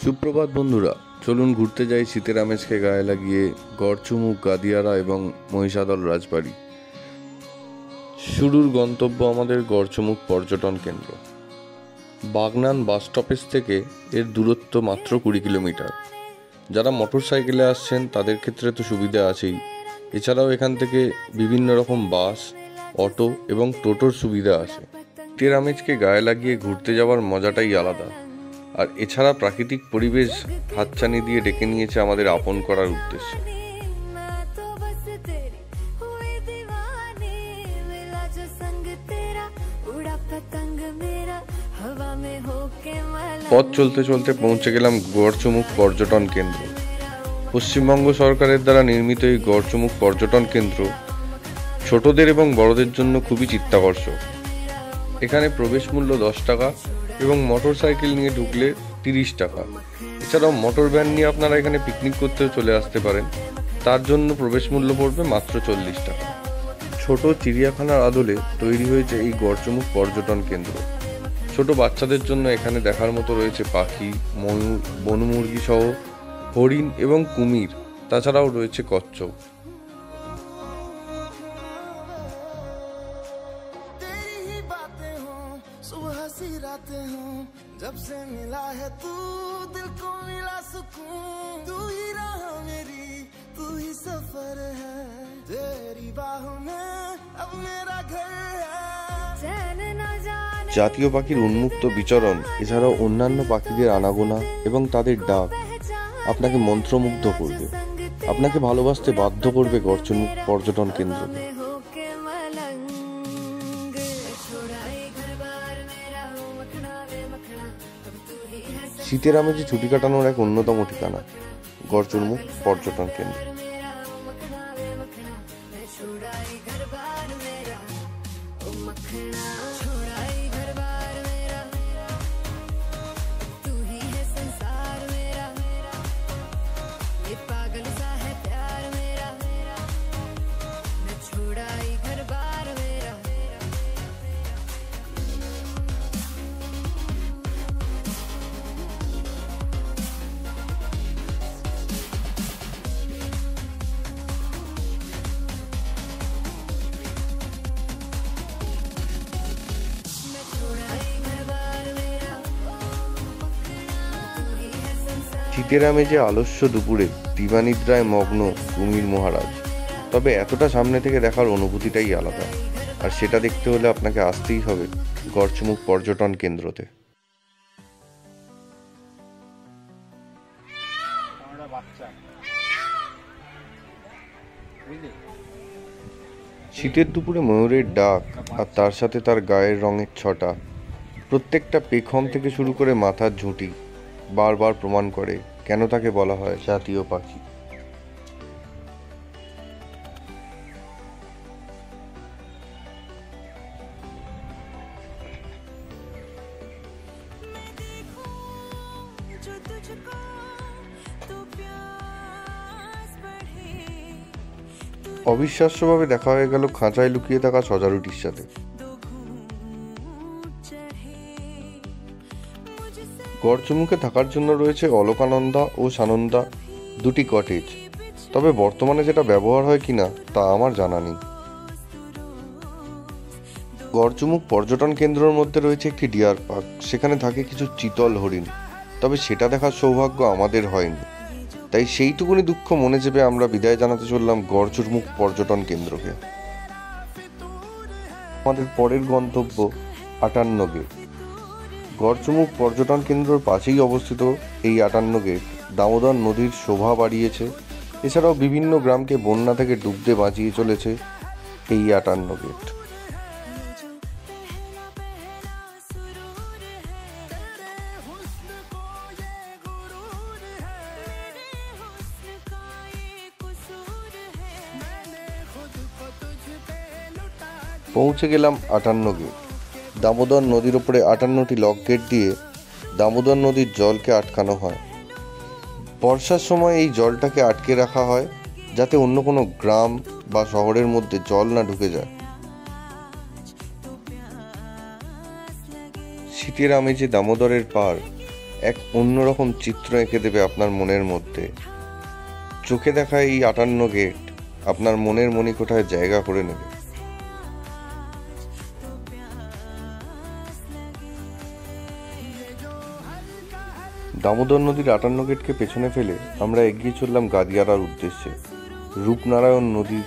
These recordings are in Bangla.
সুপ্রভাত বন্ধুরা, চলুন ঘুরতে যাই শীতের আমেজকে গায়ে লাগিয়ে গড়চুমুক, গাদিয়ারা এবং মহিষাদল রাজবাড়ি। শুরুর গন্তব্য আমাদের গড়চুমুক পর্যটন কেন্দ্র। বাগনান বাস স্টপেজ থেকে এর দূরত্ব মাত্র 20 কিলোমিটার। যারা মোটর সাইকেলে আসছেন তাদের ক্ষেত্রে তো সুবিধা আছেই, এছাড়াও এখান থেকে বিভিন্ন রকম বাস, অটো এবং টোটোর সুবিধা আছে। শীতের আমেজকে গায়ে লাগিয়ে ঘুরতে যাওয়ার মজাটাই আলাদা। আর এছাড়া প্রাকৃতিক পরিবেশ হাতছানি দিয়ে ডেকে নিয়েছে আমাদের আপন করার উদ্দেশ্যে। পথ চলতে চলতে পৌঁছে গেলাম গড়চুমুক পর্যটন কেন্দ্র। পশ্চিমবঙ্গ সরকারের দ্বারা নির্মিত এই গড়চুমুক পর্যটন কেন্দ্র ছোটদের এবং বড়দের জন্য খুবই চিত্তাকর্ষক। এখানে প্রবেশ মূল্য 10 টাকা এবং মোটর সাইকেল নিয়ে ঢুকলে 30 টাকা। এছাড়াও মোটর ভ্যান নিয়ে আপনারা এখানে পিকনিক করতেও চলে আসতে পারেন, তার জন্য প্রবেশ মূল্য পড়বে মাত্র 40 টাকা। ছোট চিড়িয়াখানার আদলে তৈরি হয়েছে এই গড়চুমুক পর্যটন কেন্দ্র। ছোট বাচ্চাদের জন্য এখানে দেখার মতো রয়েছে পাখি, ময়ূর, বনমুরগি সহ হরিণ এবং কুমির, তাছাড়াও রয়েছে কচ্ছপ। जब से मिला है तू दिल को मिला सुकून, तू ही राह मेरी, तू ही सफर है, तेरी बाहों में अब मेरा घर है। জাতীয় পাখির উন্মুক্ত বিচরণ এছাড়াও অন্যান্য পাখিদের আনাগোনা এবং তাদের ডাক আপনাকে মন্ত্রমুগ্ধ করবে, আপনাকে ভালোবাসতে বাধ্য করবে গড়চুমুক পর্যটন কেন্দ্রকে। শীতের আমেজে ছুটি কাটানোর এক অন্যতম ঠিকানা গড়চুমুক পর্যটন কেন্দ্র। শীতের আমেজে আলস্য দুপুরে দিবানিদ্রায় মগ্ন কুমির মহারাজ, তবে এতটা সামনে থেকে দেখার অনুভূতিটাই আলাদা। আর সেটা দেখতে হলে আপনাকে আসতেই হবে গড়চুমুক পর্যটন কেন্দ্রতে। শীতের দুপুরে ময়ূরের ডাক আর তার সাথে তার গায়ের রঙের ছটা, প্রত্যেকটা পেখম থেকে শুরু করে মাথার ঝুঁটি বারবার প্রমাণ করে কেন তাকে বলা হয় জাতীয় পাখি। অবিশ্বাস্যভাবে দেখা হয়ে গেল খাঁচায় লুকিয়ে থাকা সজারুটির সাথে। গড়চুমুকে থাকার জন্য রয়েছে অলকানন্দা ও সানন্দা দুটি কটেজ, তবে বর্তমানে যেটা ব্যবহার হয় কিনা তা আমার জানা নেই। গড়চুমুক পর্যটন কেন্দ্রের মধ্যে রয়েছে একটি ডিয়ার পার্ক, সেখানে থাকে কিছু চিতল হরিণ, তবে সেটা দেখার সৌভাগ্য আমাদের হয়নি। তাই সেইটুকুনি দুঃখ মনে চেপে আমরা বিদায় জানাতে চললাম গড়চুমুক পর্যটন কেন্দ্রকে। আমাদের পরের গন্তব্য 58 গেট। গড়চুমুক পর্যটন কেন্দ্রের পাশেই অবস্থিত এই 58 গেট দামোদর নদীর শোভা বাড়িয়েছে, এছাড়াও বিভিন্ন গ্রামকে বন্যা থেকে ডুবতে বাঁচিয়ে চলেছে এই 58 গেট। পৌঁছে গেলাম 58 গেট। দামোদর নদীর ওপরে 58টি লক গেট দিয়ে দামোদর নদীর জলকে আটকানো হয়। বর্ষার সময় এই জলটাকে আটকে রাখা হয় যাতে অন্য কোনো গ্রাম বা শহরের মধ্যে জল না ঢুকে যায়। শীতের আমেজে দামোদরের পার এক অন্যরকম চিত্র এঁকে দেবে আপনার মনের মধ্যে। চোখে দেখা এই 58 গেট আপনার মনের মণিকোঠায় জায়গা করে নেবে। দামোদর নদীর 58 গেটকে পেছনে ফেলে আমরা এগিয়ে চললাম গাদিয়ারার উদ্দেশ্যে, রূপনারায়ণ নদীর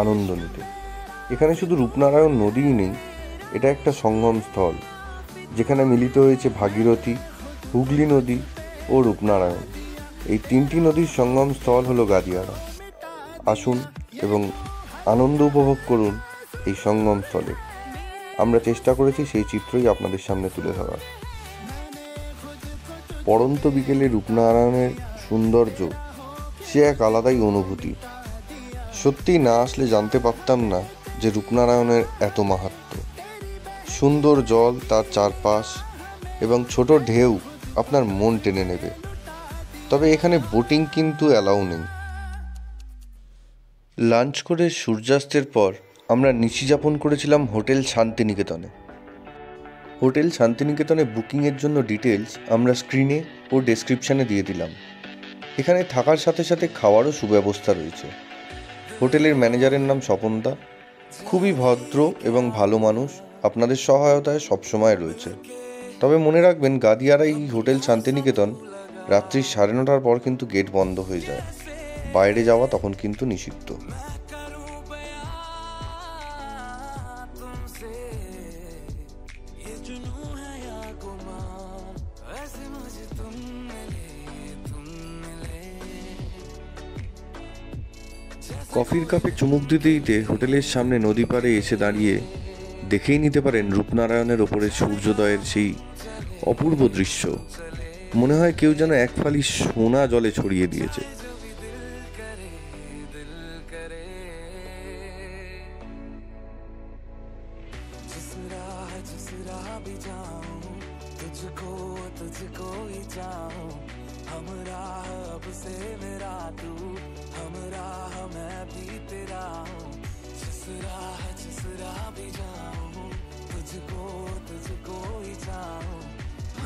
আনন্দ নিতে। এখানে শুধু রূপনারায়ণ নদীই নেই, এটা একটা সঙ্গম স্থল, যেখানে মিলিত হয়েছে ভাগীরথী, হুগলি নদী ও রূপনারায়ণ। এই 3টি নদীর সঙ্গম স্থল হলো গাদিয়ারা। আসুন এবং আনন্দ উপভোগ করুন এই সঙ্গম স্থলে। আমরা চেষ্টা করেছি সেই চিত্রই আপনাদের সামনে তুলে ধরার। পড়ন্ত বিকেলে রূপনারায়ণের সৌন্দর্য সে এক আলাদাই অনুভূতি। সত্যি না আসলে জানতে পারতাম না যে রূপনারায়ণের এত মাহাত্ম্য। সুন্দর জল, তার চারপাশ এবং ছোট ঢেউ আপনার মন টেনে নেবে। তবে এখানে বোটিং কিন্তু অ্যালাউ নেই। লাঞ্চ করে সূর্যাস্তের পর আমরা নিশি যাপন করেছিলাম হোটেল শান্তিনিকেতনে। হোটেল শান্তিনিকেতনে বুকিংয়ের জন্য ডিটেলস আমরা স্ক্রিনে ও ডেসক্রিপশানে দিয়ে দিলাম। এখানে থাকার সাথে সাথে খাওয়ারও সুব্যবস্থা রয়েছে। হোটেলের ম্যানেজারের নাম স্বপনদা, খুবই ভদ্র এবং ভালো মানুষ, আপনাদের সহায়তায় সবসময় রয়েছে। তবে মনে রাখবেন, গাদিয়ারা এই হোটেল শান্তিনিকেতন রাত্রি 9:30টার পর কিন্তু গেট বন্ধ হয়ে যায়। বাইরে যাওয়া তখন কিন্তু নিষিদ্ধ। কফির কাপে চুমুক দিতে দিতে হোটেলের সামনে নদী পাড়ে এসে দাঁড়িয়ে দেখেই নিতে পারেন রূপনারায়ণের ওপরে সূর্যোদয়ের সেই অপূর্ব দৃশ্য। মনে হয় কেউ যেন এক ফালি সোনা জলে ছড়িয়ে দিয়েছে।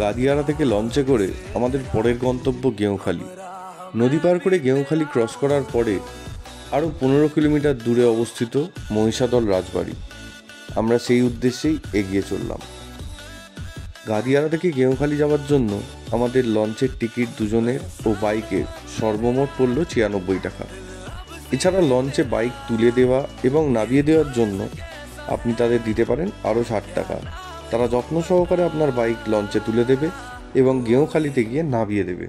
গাদিয়ারা থেকে লঞ্চে করে আমাদের পরের গন্তব্য গেঁওখালি। নদী পার করে গেঁওখালি ক্রস করার পরে আরও 15 কিলোমিটার দূরে অবস্থিত মহিষাদল রাজবাড়ি। আমরা সেই উদ্দেশ্যেই এগিয়ে চললাম। গাদিয়ারা থেকে গেঁওখালি যাওয়ার জন্য আমাদের লঞ্চের টিকিট দুজনের ও বাইকের সর্বমোট পড়ল 96 টাকা। এছাড়া লঞ্চে বাইক তুলে দেওয়া এবং নামিয়ে দেওয়ার জন্য আপনি তাদের দিতে পারেন আরও 60 টাকা। তারা যত্ন সহকারে আপনার বাইক লঞ্চে তুলে দেবে এবং গেঁওখালিতে গিয়ে নামিয়ে দেবে।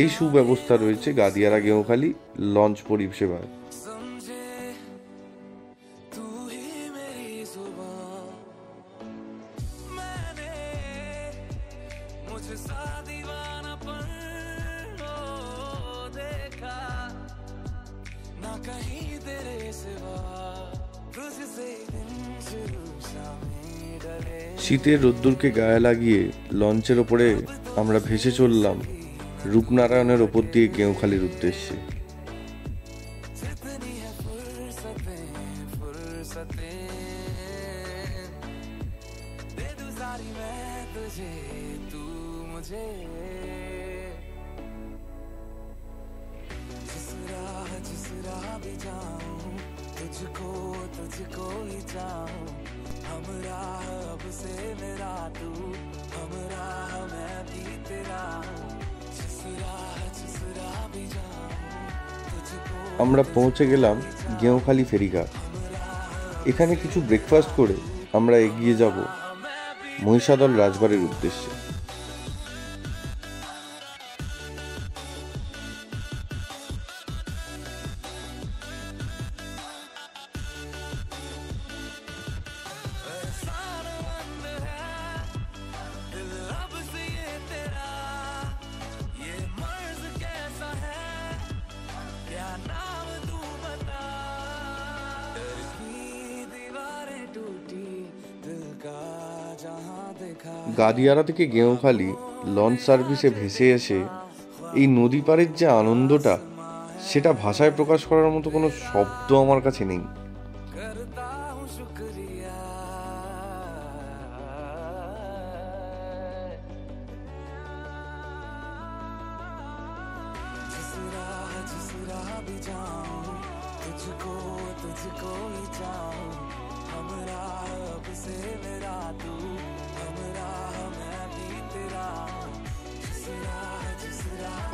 এই সুব্যবস্থা রয়েছে গাদিয়ারা গেঁওখালি লঞ্চ পরিষেবায়। শীতের রোদ্দুরকে গায়ে লাগিয়ে লঞ্চের ওপরে আমরা ভেসে চললাম রূপনারায়ণের ওপর দিয়ে গেঁওখালির উদ্দেশ্যে। আমরা পৌঁছে গেলাম গেঁওখালি ফেরিঘাট। এখানে কিছু ব্রেকফাস্ট করে আমরা এগিয়ে যাব মহিষাদল রাজবাড়ির উদ্দেশ্যে। গাদিয়ারা থেকে গেঁওখালি লঞ্চ সার্ভিসে ভেসে এসে এই নদী পাড়ের যে আনন্দটা, সেটা ভাষায় প্রকাশ করার মতো কোনো শব্দ আমার কাছে নেই।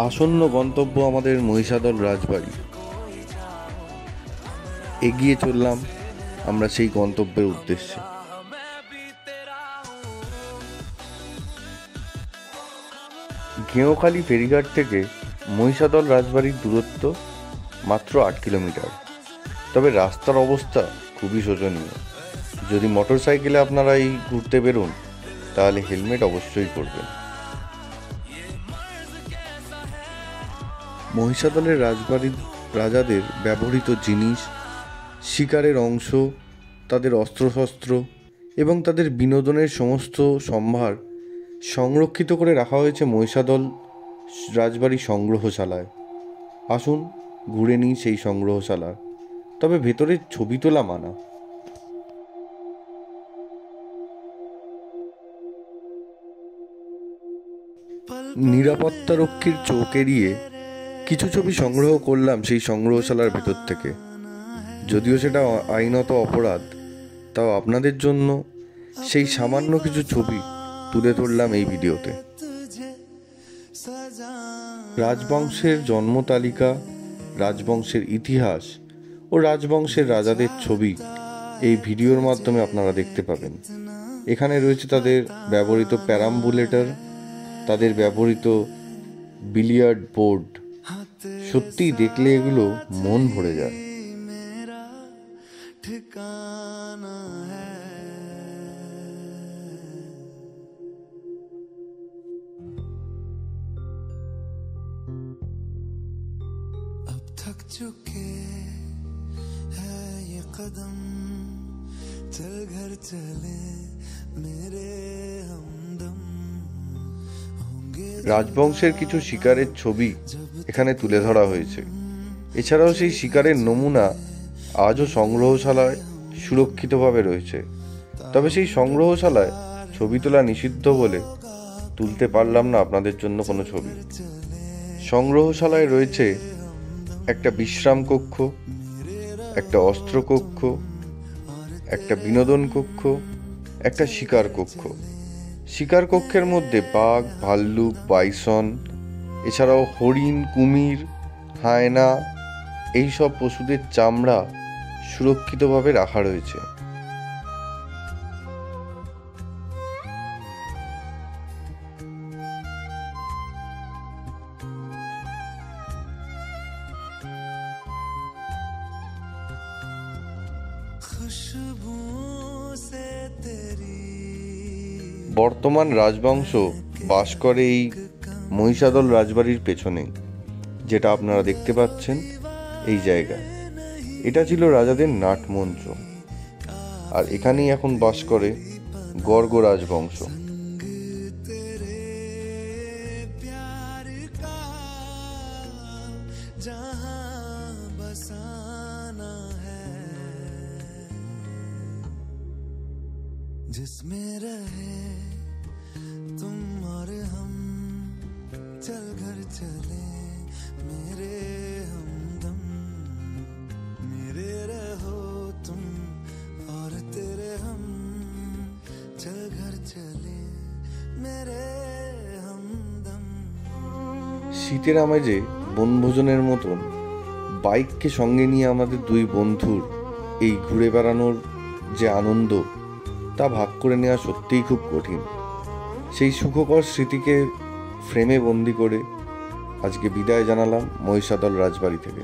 আসন্ন গন্তব্য আমাদের মহিষাদল রাজবাড়ি। এগিয়ে চললাম আমরা সেই গন্তব্যের উদ্দেশ্যে। গেঁওখালি ফেরিঘাট থেকে মহিষাদল রাজবাড়ির দূরত্ব মাত্র 8 কিলোমিটার। তবে রাস্তার অবস্থা খুবই শোচনীয়। যদি মোটর সাইকেলে আপনারা এই ঘুরতে বেরোন তাহলে হেলমেট অবশ্যই করবেন। মহিষাদলের রাজবাড়ির রাজাদের ব্যবহৃত জিনিস, শিকারের অংশ, তাদের অস্ত্রশস্ত্র এবং তাদের বিনোদনের সমস্ত সম্ভার সংরক্ষিত করে রাখা হয়েছে মহিষাদল রাজবাড়ি সংগ্রহশালায়। আসুন ঘুরে নিই সেই সংগ্রহশালা, তবে ভেতরে ছবি তোলা মানা। নিরাপত্তারক্ষীর চোখ এড়িয়ে কিছু ছবি সংগ্রহ করলাম সেই সংগ্রহশালার ভেতর থেকে। যদিও সেটা আইনত অপরাধ, তাও আপনাদের জন্য সেই সামান্য কিছু ছবি তুলে ধরলাম এই ভিডিওতে। রাজবংশের জন্ম তালিকা, রাজবংশের ইতিহাস ও রাজবংশের রাজাদের ছবি এই ভিডিওর মাধ্যমে আপনারা দেখতে পাবেন। এখানে রয়েছে তাদের ব্যবহৃত প্যারাম্বুলেটর, তাদের ব্যবহৃত বিলিয়ার্ড বোর্ড। সত্যিই দেখলে এগুলো মন ভরে যায়। अब थक चुके हैं ये कदम, चल घर चले मेरे हमदम। রাজবংশের কিছু শিকারের ছবি এখানে তুলে ধরা হয়েছে। এছাড়াও সেই শিকারের নমুনা আজও সংগ্রহশালায় সুরক্ষিতভাবে রয়েছে। তবে সেই সংগ্রহশালায় ছবি তোলা নিষিদ্ধ বলে তুলতে পারলাম না আপনাদের জন্য কোনো ছবি। সংগ্রহশালায় রয়েছে একটা বিশ্রাম কক্ষ, একটা অস্ত্র কক্ষ, একটা বিনোদন কক্ষ, একটা শিকার কক্ষ। শিকার কক্ষের মধ্যে বাঘ, ভাল্লুক, বাইসন, এছাড়াও হরিণ, কুমির, হায়না এইসব পশুদের চামড়া সুরক্ষিতভাবে রাখা রয়েছে। বর্তমান রাজবংশ বাস করে এই মহিষাদল রাজবাড়ির পেছনে, যেটা আপনারা দেখতে পাচ্ছেন এই জায়গায়। এটা ছিল রাজাদের নাটমঞ্চ, আর এখানেই এখন বাস করে গর্গ রাজবংশ। जिसमें रहे तुम और हम, चल घर चले मेरे हमदम। मेरे रहो तुम और तेरे हम, चल घर चले मेरे हमदम। শীতের আমেজে বনভোজনের মতন বাইককে সঙ্গে নিয়ে আমাদের দুই বন্ধুর এই ঘুরে বেড়ানোর যে আনন্দ, তা ভাগ করে নেওয়া সত্যিই খুব কঠিন। সেই সুখকর স্মৃতিকে ফ্রেমে বন্দি করে আজকে বিদায় জানালাম মহিষাদল রাজবাড়ি থেকে।